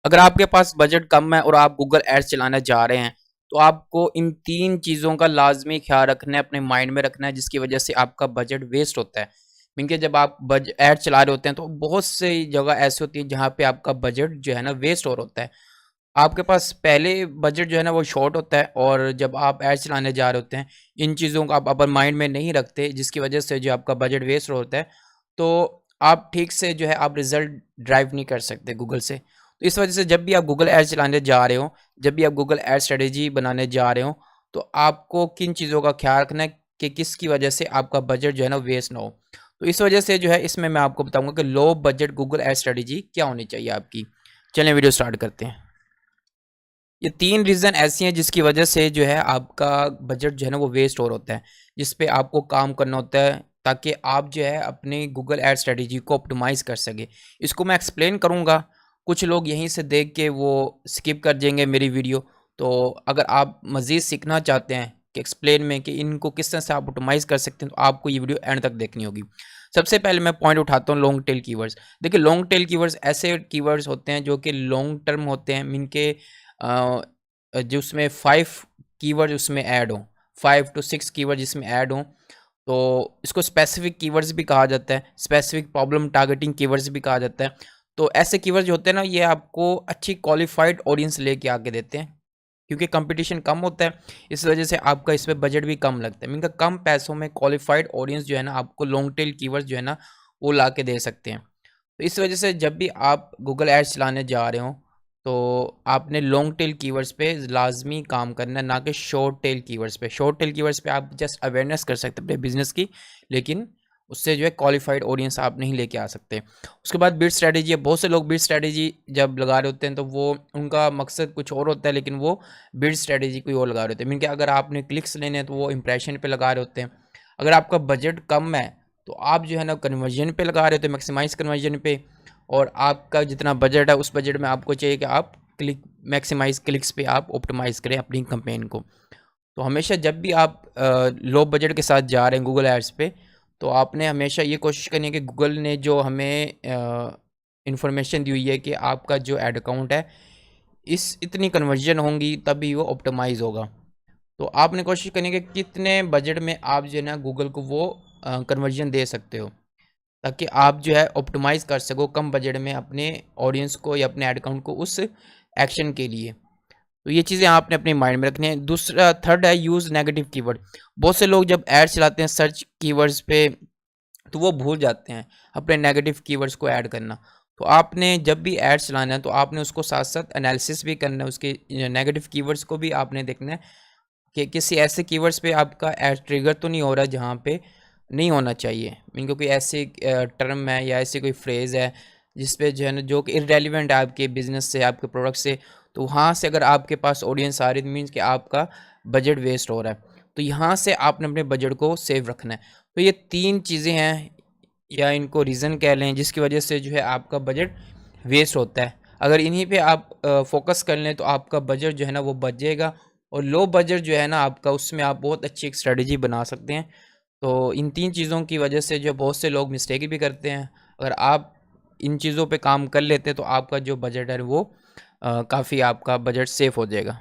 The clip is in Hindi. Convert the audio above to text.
अगर आपके पास बजट कम है और आप गूगल एड्स चलाने जा रहे हैं, तो आपको इन 3 चीज़ों का लाज़मी ख़्याल रखना है, अपने माइंड में रखना है, जिसकी वजह से आपका बजट वेस्ट होता है। मीन कि जब आप एड चला रहे होते हैं, तो बहुत सी जगह ऐसी होती है जहाँ पे आपका बजट जो है ना वेस्ट हो रहा होता है। आपके पास पहले बजट जो है ना वो शॉर्ट होता है, और जब आप एड चलाने जा रहे होते हैं, इन चीज़ों को आप अपन माइंड में नहीं रखते, जिसकी वजह से जो आपका बजट वेस्ट होता है, तो आप ठीक से जो है आप रिज़ल्ट ड्राइव नहीं कर सकते गूगल से। तो इस वजह से जब भी आप गूगल एड्स चलाने जा रहे हो, जब भी आप गूगल एड स्ट्रेटेजी बनाने जा रहे हो, तो आपको किन चीज़ों का ख्याल रखना है कि किसकी वजह से आपका बजट जो है ना वेस्ट ना हो। तो इस वजह से जो है इसमें मैं आपको बताऊँगा कि low budget Google ad strategy क्या होनी चाहिए आपकी। चलें वीडियो स्टार्ट करते हैं। ये 3 रीज़न ऐसी हैं जिसकी वजह से जो है आपका बजट जो है ना वो वेस्ट हो रहा होता है, जिस पे आपको काम करना होता है ताकि आप जो है अपनी गूगल एड स्ट्रेटेजी को ऑप्टिमाइज़ कर सकें। इसको मैं एक्सप्लेन करूँगा, कुछ लोग यहीं से देख के वो स्किप कर देंगे मेरी वीडियो। तो अगर आप मज़ीद सीखना चाहते हैं कि एक्सप्लेन में कि इनको किस तरह से आप ऑप्टिमाइज़ कर सकते हैं, तो आपको ये वीडियो एंड तक देखनी होगी। सबसे पहले मैं पॉइंट उठाता हूँ लॉन्ग टेल कीवर्ड्स। देखिए, लॉन्ग टेल कीवर्ड्स ऐसे कीवर्ड्स होते हैं जो कि लॉन्ग टर्म होते हैं, मीन के जो उसमें 5 कीवर्ड उसमें ऐड हों, 5 टू 6 कीवर्ड जिसमें ऐड हों, तो इसको स्पेसिफिक कीवर्ड्स भी कहा जाता है, स्पेसिफिक प्रॉब्लम टारगेटिंग कीवर्ड्स भी कहा जाता है। तो ऐसे कीवर्ड जो होते हैं ना, ये आपको अच्छी क्वालिफाइड ऑडियंस लेके आके देते हैं, क्योंकि कंपटीशन कम होता है, इस वजह से आपका इस पे बजट भी कम लगता है। मीन का कम पैसों में क्वालिफाइड ऑडियंस जो है ना आपको लॉन्ग टेल कीवर्ड्स जो है ना वो ला के दे सकते हैं। तो इस वजह से जब भी आप गूगल एड्स चलाने जा रहे हो, तो आपने लॉन्ग टेल कीवर्ड्स पे लाजमी काम करना है, ना कि शॉर्ट टेल कीवर्ड्स पे। शॉर्ट टेल कीवर्ड्स पे आप जस्ट अवेयरनेस कर सकते हैं अपने बिजनेस की, लेकिन उससे जो है क्वालिफाइड ऑडियंस आप नहीं लेके आ सकते। उसके बाद बिड स्ट्रैटेजी है। बहुत से लोग बिड स्ट्रैटेजी जब लगा रहे होते हैं तो वो उनका मकसद कुछ और होता है, लेकिन वो बिड स्ट्रैटेजी कोई और लगा रहे होते हैं। मीन कि अगर आपने क्लिक्स लेने हैं तो वो इंप्रेशन पे लगा रहे होते हैं। अगर आपका बजट कम है तो आप जो है ना कन्वर्जन पे लगा रहे होते हैं, मैक्सिमाइज़ कन्वर्जन पे। और आपका जितना बजट है उस बजट में आपको चाहिए कि आप मैक्सिमाइज़ क्लिक्स पे आप ऑप्टिमाइज़ करें अपनी कैंपेन को। तो हमेशा जब भी आप लो बजट के साथ जा रहे हैं गूगल एड्स पे, तो आपने हमेशा ये कोशिश करनी है कि गूगल ने जो हमें इंफॉर्मेशन दी हुई है कि आपका जो एड अकाउंट है, इस इतनी कन्वर्जन होंगी तभी वो ऑप्टिमाइज़ होगा। तो आपने कोशिश करनी है कि कितने बजट में आप जो है ना गूगल को वो कन्वर्जन दे सकते हो, ताकि आप जो है ऑप्टिमाइज़ कर सको कम बजट में अपने ऑडियंस को या अपने एड अकाउंट को उस एक्शन के लिए। तो ये चीज़ें आपने अपने माइंड में रखनी है। दूसरा, थर्ड है यूज़ नेगेटिव कीवर्ड। बहुत से लोग जब ऐड चलाते हैं सर्च कीवर्ड्स पे, तो वो भूल जाते हैं अपने नेगेटिव कीवर्ड्स को ऐड करना। तो आपने जब भी ऐड चलाना है तो आपने उसको साथ साथ एनालिसिस भी करना है, उसके नेगेटिव कीवर्ड्स को भी आपने देखना है कि किसी ऐसे कीवर्ड्स पे आपका ऐड ट्रिगर तो नहीं हो रहा जहाँ पे नहीं होना चाहिए। मीन कोई ऐसे टर्म है या ऐसी कोई फ्रेज़ है जिस पे जो है ना जो कि इर्रेलेवेंट है आपके बिज़नेस से, आपके प्रोडक्ट से, तो वहाँ से अगर आपके पास ऑडियंस आ रही है, मीन्स कि आपका बजट वेस्ट हो रहा है। तो यहाँ से आपने अपने बजट को सेव रखना है। तो ये 3 चीज़ें हैं, या इनको रीज़न कह लें, जिसकी वजह से जो है आपका बजट वेस्ट होता है। अगर इन्हीं पे आप फ़ोकस कर लें तो आपका बजट जो है ना वो बच जाएगा, और लो बजट जो है ना आपका, उसमें आप बहुत अच्छी एक स्ट्रेटजी बना सकते हैं। तो इन 3 चीज़ों की वजह से जो बहुत से लोग मिस्टेक भी करते हैं। अगर आप इन चीज़ों पे काम कर लेते हैं तो आपका जो बजट है वो काफ़ी आपका बजट सेफ़ हो जाएगा।